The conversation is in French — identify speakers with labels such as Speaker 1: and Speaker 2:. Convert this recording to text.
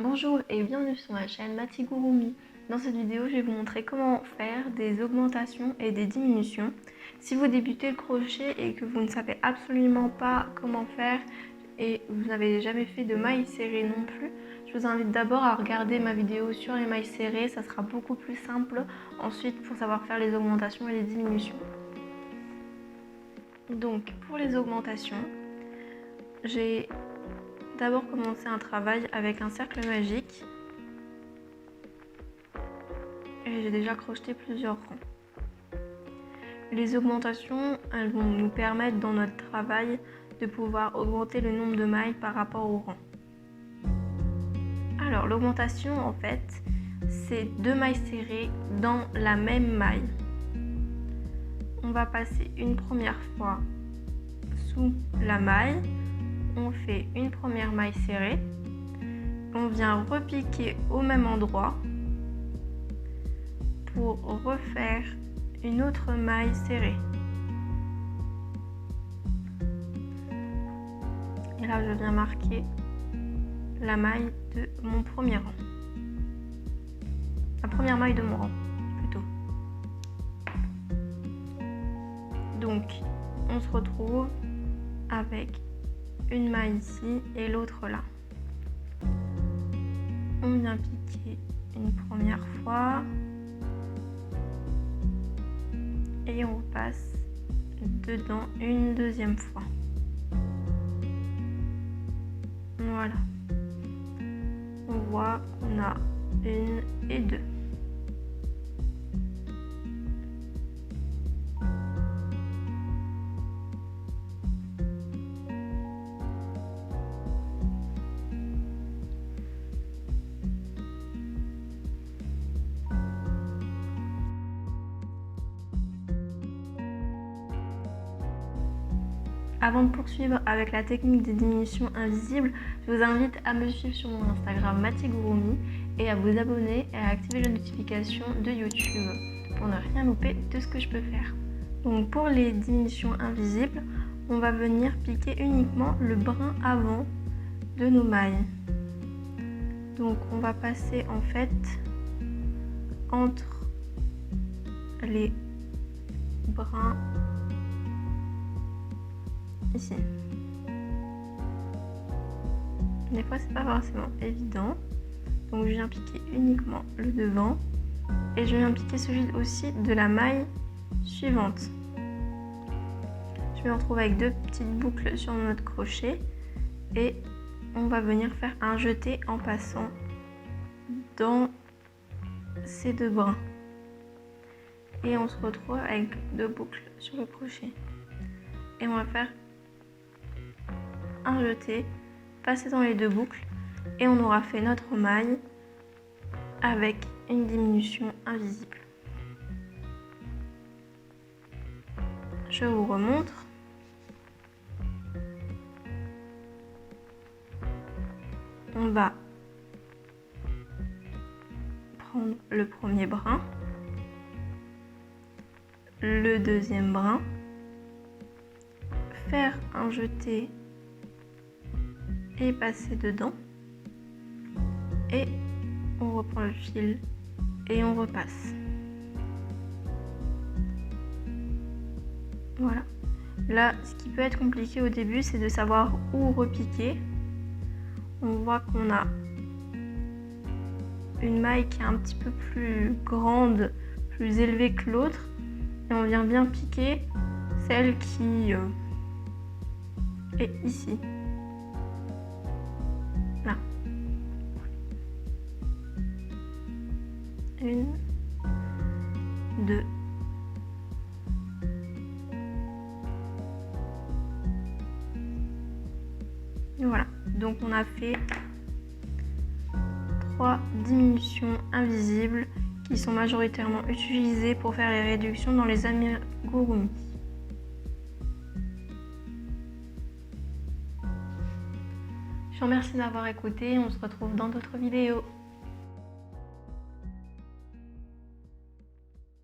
Speaker 1: Bonjour et bienvenue sur ma chaîne Matigurumi. Dans cette vidéo, je vais vous montrer comment faire des augmentations et des diminutions. Si vous débutez le crochet et que vous ne savez absolument pas comment faire et vous n'avez jamais fait de mailles serrées non plus, je vous invite d'abord à regarder ma vidéo sur les mailles serrées, ça sera beaucoup plus simple ensuite pour savoir faire les augmentations et les diminutions. Donc pour les augmentations, j'ai d'abord commencé un travail avec un cercle magique. Et j'ai déjà crocheté plusieurs rangs. Les augmentations, elles vont nous permettre dans notre travail de pouvoir augmenter le nombre de mailles par rapport au rang. Alors l'augmentation en fait, c'est 2 mailles serrées dans la même maille. On va passer une première fois sous la maille, on fait une première maille serrée, on vient repiquer au même endroit pour refaire une autre maille serrée. Et là, je viens marquer la maille de mon premier rang. La première maille de mon rang, plutôt. Donc, on se retrouve avec une maille ici et l'autre là. On vient piquer une première fois. Et on repasse dedans une deuxième fois. Voilà. On voit qu'on a une et deux. Avant de poursuivre avec la technique des diminutions invisibles, je vous invite à me suivre sur mon Instagram Matigurumi et à vous abonner et à activer la notification de YouTube pour ne rien louper de ce que je peux faire. Donc pour les diminutions invisibles, on va venir piquer uniquement le brin avant de nos mailles. Donc on va passer en fait entre les brins ici. Des fois c'est pas forcément évident, donc je viens piquer uniquement le devant et je viens piquer celui aussi de la maille suivante. Je me retrouve avec deux petites boucles sur notre crochet et on va venir faire un jeté en passant dans ces deux brins et on se retrouve avec deux boucles sur le crochet et on va faire un jeté, passer dans les deux boucles et on aura fait notre maille avec une diminution invisible. Je vous remontre. On va prendre le premier brin, le deuxième brin, faire un jeté et passer dedans et on reprend le fil et on repasse. Voilà. Là, ce qui peut être compliqué au début, c'est de savoir où repiquer. On voit qu'on a une maille qui est un petit peu plus grande, plus élevée que l'autre et on vient bien piquer celle qui est ici. Là. Une, deux. Voilà, donc on a fait 3 diminutions invisibles qui sont majoritairement utilisées pour faire les réductions dans les amigurumi. Je vous remercie d'avoir écouté, on se retrouve dans d'autres vidéos.